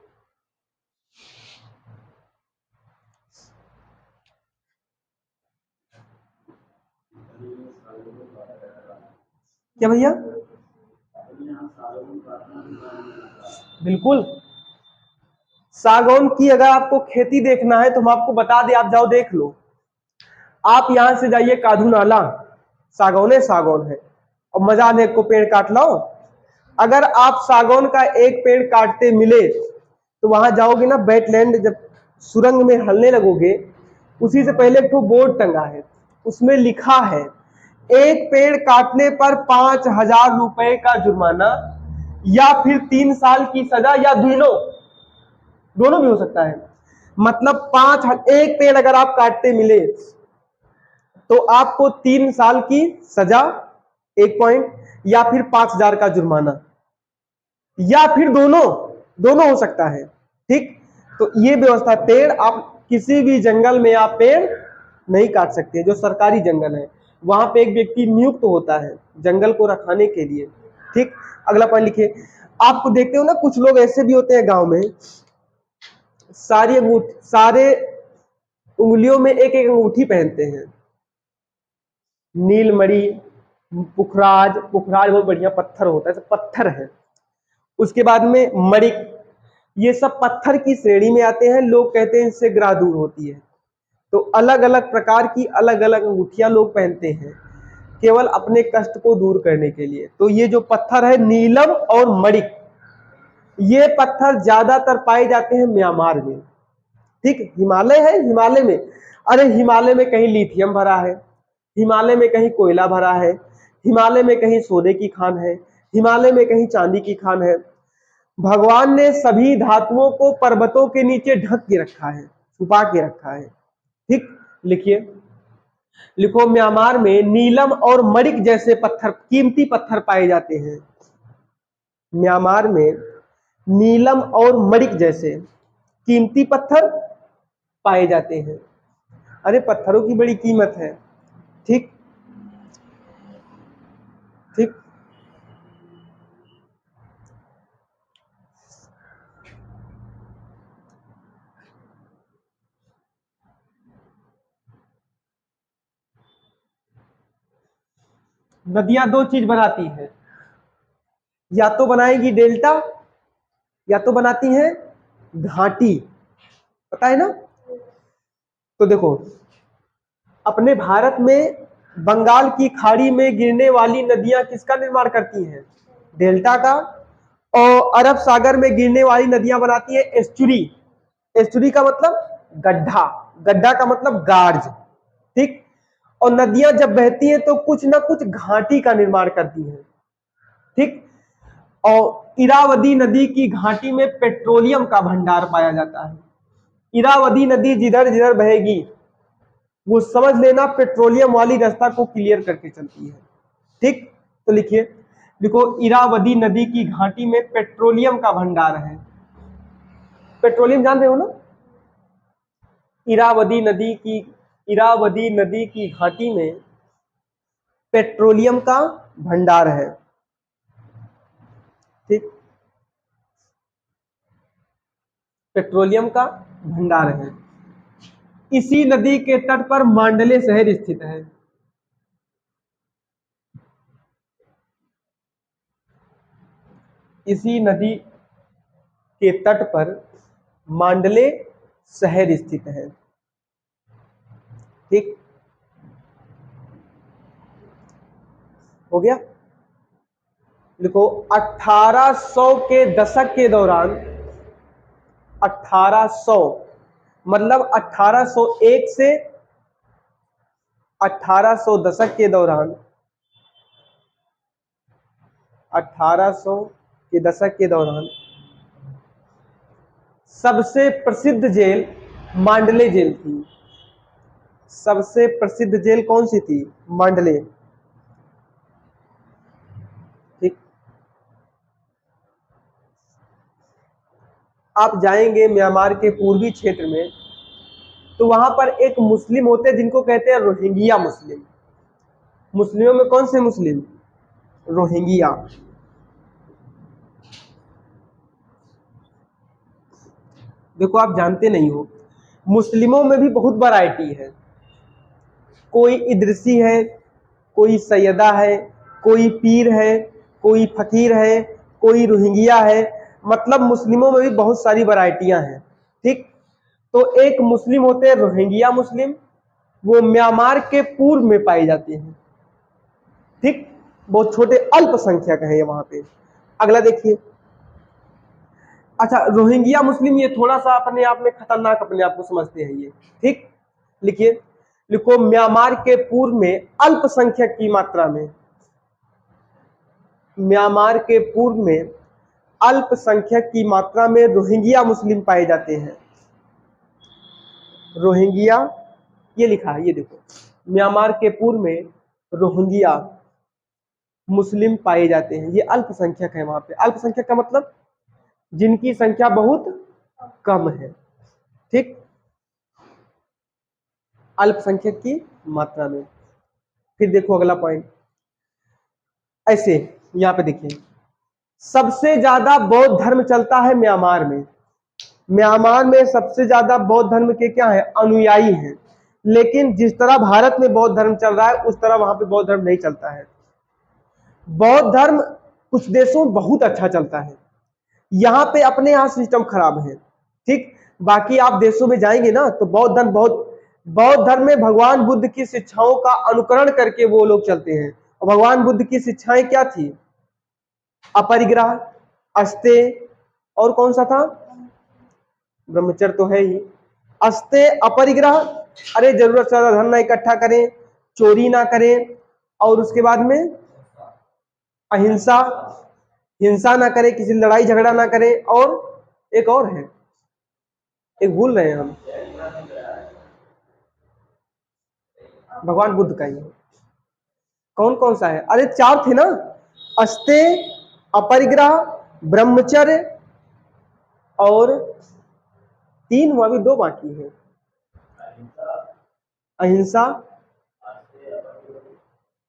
क्या भैया? बिल्कुल। सागौन की अगर आपको खेती देखना है तो हम आपको बता दें, आप जाओ देख लो। आप यहां से जाइए काधू नाला, सागौन है, और मजा ने को पेड़ काट लाओ। अगर आप सागौन का एक पेड़ काटते मिले तो वहां जाओगे ना, वेटलैंड, जब सुरंग में हलने लगोगे, उसी से पहले एक बोर्ड टंगा है, उसमें लिखा है एक पेड़ काटने पर 5,000 रुपए का जुर्माना, या फिर 3 साल की सजा, या दोनों भी हो सकता है। मतलब एक पेड़ अगर आप काटते मिले तो आपको 3 साल की सजा, एक पॉइंट, या फिर 5,000 का जुर्माना, या फिर दोनों हो सकता है। ठीक। तो ये व्यवस्था, पेड़ आप किसी भी जंगल में आप पेड़ नहीं काट सकते। जो सरकारी जंगल है वहां पे एक व्यक्ति नियुक्त होता है जंगल को रखाने के लिए। ठीक। अगला पॉइंट लिखिए। आपको देखते हो ना, कुछ लोग ऐसे भी होते हैं गांव में, सारे उंगलियों में एक एक अंगूठी पहनते हैं। नीलमणि, पुखराज बहुत बढ़िया पत्थर होता है, पत्थर है। उसके बाद में मणिक, ये सब पत्थर की श्रेणी में आते हैं। लोग कहते हैं इससे ग्रह दूर होती है। तो अलग अलग प्रकार की अलग अलग अंगूठियां लोग पहनते हैं केवल अपने कष्ट को दूर करने के लिए। तो ये जो पत्थर है नीलम और मणिक, ये पत्थर ज्यादातर पाए जाते हैं म्यांमार में। ठीक, हिमालय है, हिमालय में, अरे हिमालय में कहीं लिथियम भरा है, हिमालय में कहीं कोयला भरा है, हिमालय में कहीं सोने की खान है, हिमालय में कहीं चांदी की खान है। भगवान ने सभी धातुओं को पर्वतों के नीचे ढक के रखा है, छुपा के रखा है। ठीक, लिखिए, लिखो म्यांमार में नीलम और मणिक जैसे पत्थर, कीमती पत्थर पाए जाते हैं। म्यांमार में नीलम और मणिक जैसे कीमती पत्थर पाए जाते हैं। अरे पत्थरों की बड़ी कीमत है। ठीक ठीक, नदियां दो चीज बनाती हैं, या तो बनाएगी डेल्टा या तो बनाती हैं घाटी, पता है ना। तो देखो, अपने भारत में बंगाल की खाड़ी में गिरने वाली नदियां किसका निर्माण करती हैं? डेल्टा का। और अरब सागर में गिरने वाली नदियां बनाती है एस्चुरी। एस्चुरी का मतलब गड्ढा, गड्ढा का मतलब गार्ज। ठीक, और नदियां जब बहती हैं तो कुछ ना कुछ घाटी का निर्माण करती हैं। ठीक, और इरावदी नदी की घाटी में पेट्रोलियम का भंडार पाया जाता है। इरावदी नदी जिधर जिधर बहेगी वो समझ लेना पेट्रोलियम वाली रास्ता को क्लियर करके चलती है। ठीक, तो लिखिए, देखो इरावदी नदी की घाटी में पेट्रोलियम का भंडार है। पेट्रोलियम जान रहे हो ना। इरावदी नदी की घाटी में पेट्रोलियम का भंडार है। ठीक, पेट्रोलियम का भंडार है। इसी नदी के तट पर मांडले शहर स्थित है। इसी नदी के तट पर मांडले शहर स्थित है। ठीक, हो गया। देखो 1800 के दशक के दौरान, 1800 मतलब 1801 से 1800 दशक के दौरान, 1800 के दशक के दौरान सबसे प्रसिद्ध जेल मांडले जेल थी। सबसे प्रसिद्ध जेल कौन सी थी? मांडले। ठीक, आप जाएंगे म्यांमार के पूर्वी क्षेत्र में तो वहां पर एक मुस्लिम होते हैं जिनको कहते हैं रोहिंग्या मुस्लिम। मुस्लिमों में कौन से मुस्लिम? रोहिंग्या। देखो आप जानते नहीं हो, मुस्लिमों में भी बहुत वैरायटी है। कोई इदरिसी है, कोई सैयदा है, कोई पीर है, कोई फकीर है, कोई रोहिंग्या है। मतलब मुस्लिमों में भी बहुत सारी वैरायटियां हैं। ठीक, तो एक मुस्लिम होते हैं रोहिंग्या मुस्लिम, वो म्यांमार के पूर्व में पाए जाते हैं। ठीक, बहुत छोटे अल्पसंख्यक है ये वहां पे। अगला देखिए, अच्छा रोहिंग्या मुस्लिम ये थोड़ा सा अपने आप में खतरनाक अपने आप को समझते हैं ये। ठीक, लिखिए, लिखो म्यांमार के पूर्व में अल्पसंख्यक की मात्रा में, म्यांमार के पूर्व में अल्पसंख्यक की मात्रा में रोहिंग्या मुस्लिम पाए जाते हैं। रोहिंग्या, ये लिखा है, ये देखो, म्यांमार के पूर्व में रोहिंग्या मुस्लिम पाए जाते हैं। ये अल्पसंख्यक है वहां पे। अल्पसंख्यक का मतलब जिनकी संख्या बहुत कम है। ठीक, अल्पसंख्यक की मात्रा में। फिर देखो अगला पॉइंट, ऐसे यहां पे देखिए, सबसे ज्यादा बौद्ध धर्म चलता है म्यांमार में। म्यांमार में सबसे ज्यादा बौद्ध धर्म के क्या है? अनुयायी हैं। लेकिन जिस तरह भारत में बौद्ध धर्म चल रहा है उस तरह वहां पे बौद्ध धर्म नहीं चलता है। बौद्ध धर्म कुछ देशों में बहुत अच्छा चलता है, यहाँ पे अपने यहाँ सिस्टम खराब है। ठीक, बाकी आप देशों में जाएंगे ना तो बौद्ध धर्म में भगवान बुद्ध की शिक्षाओं का अनुकरण करके वो लोग चलते हैं। और भगवान बुद्ध की शिक्षाएं क्या थी? अपरिग्रह, अस्तेय, और कौन सा था? ब्रह्मचर्य तो है ही। अस्तेय, अपरिग्रह, अरे जरूरत से ज्यादा धन ना इकट्ठा करें, चोरी ना करें, और उसके बाद में अहिंसा, हिंसा ना करें, किसी लड़ाई झगड़ा ना करें, और एक और है, एक भूल रहे हैं हम, भगवान बुद्ध का ही कौन कौन सा है? अरे 4 थे ना, अस्तेय, अपरिग्रह, ब्रह्मचर्य, और 3 हुआ, अभी 2 बाकी है।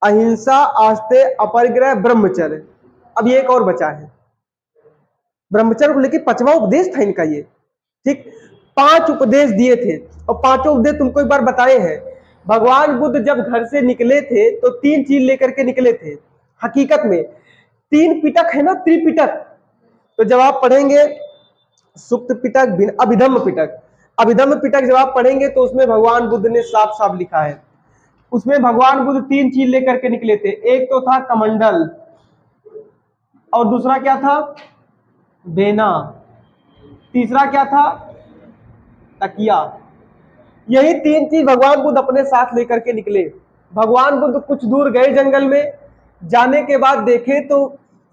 अहिंसा, आस्तेय, अपरिग्रह, ब्रह्मचर्य। अब ये एक और बचा है, ब्रह्मचर्य को लेकर 5वां उपदेश था इनका ये। ठीक, 5 उपदेश दिए थे, और 5 उपदेश तुमको एक बार बताए हैं। भगवान बुद्ध जब घर से निकले थे तो 3 चीज लेकर के निकले थे। हकीकत में 3 पिटक है ना, त्रिपिटक। तो जब आप पढ़ेंगे सुक्त पिटक, अभिधम्म पिटक, अभिधम्म पिटक जब आप पढ़ेंगे तो उसमें भगवान बुद्ध ने साफ साफ लिखा है। उसमें भगवान बुद्ध 3 चीज लेकर के निकले थे। एक तो था कमंडल, और दूसरा क्या था? बेना, तीसरा क्या था? तकिया। यही 3 चीज भगवान बुद्ध अपने साथ लेकर के निकले। भगवान बुद्ध कुछ दूर गए जंगल में, जाने के बाद देखे तो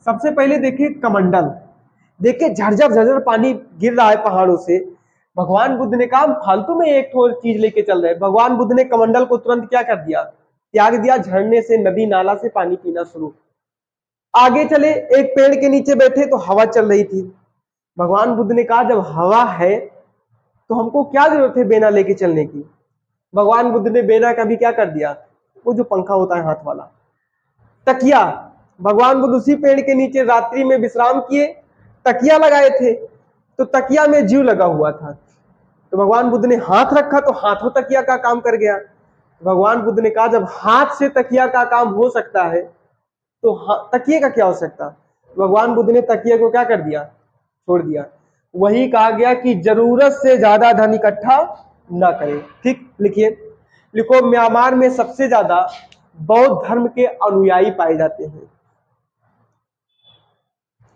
सबसे पहले देखे कमंडल, देखे झरझर झरझर पानी गिर रहा है पहाड़ों से। भगवान बुद्ध ने कहा फालतू में एक और चीज लेके चल रहे हैं। भगवान बुद्ध ने कमंडल को तुरंत क्या कर दिया? त्याग दिया, झरने से, नदी नाला से पानी पीना शुरू। आगे चले, एक पेड़ के नीचे बैठे तो हवा चल रही थी। भगवान बुद्ध ने कहा जब हवा है तो हमको क्या जरूरत है बेना लेके चलने की? भगवान बुद्ध ने बेना का भी क्या कर दिया, वो जो पंखा होता है हाथ वाला, तकिया। भगवान बुद्ध उसी पेड़ के नीचे रात्रि में विश्राम किए, तकिया लगाए थे, तो तकिया में जीव लगा हुआ था। तो भगवान बुद्ध ने हाथ रखा तो हाथों तकिया का काम कर गया। भगवान बुद्ध ने कहा जब हाथ से तकिया का काम हो सकता है तो तकिए का क्या हो सकता? भगवान बुद्ध ने तकिए को क्या कर दिया? छोड़ दिया। वही कहा गया कि जरूरत से ज्यादा धन इकट्ठा ना करें। ठीक, लिखिए, लिखो, म्यांमार में सबसे ज्यादा बौद्ध धर्म के अनुयायी पाए जाते हैं।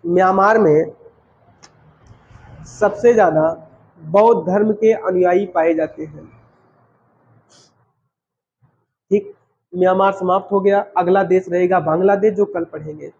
म्यांमार में सबसे ज्यादा बौद्ध धर्म के अनुयायी पाए जाते हैं। ठीक, म्यांमार समाप्त हो गया। अगला देश रहेगा बांग्लादेश, जो कल पढ़ेंगे।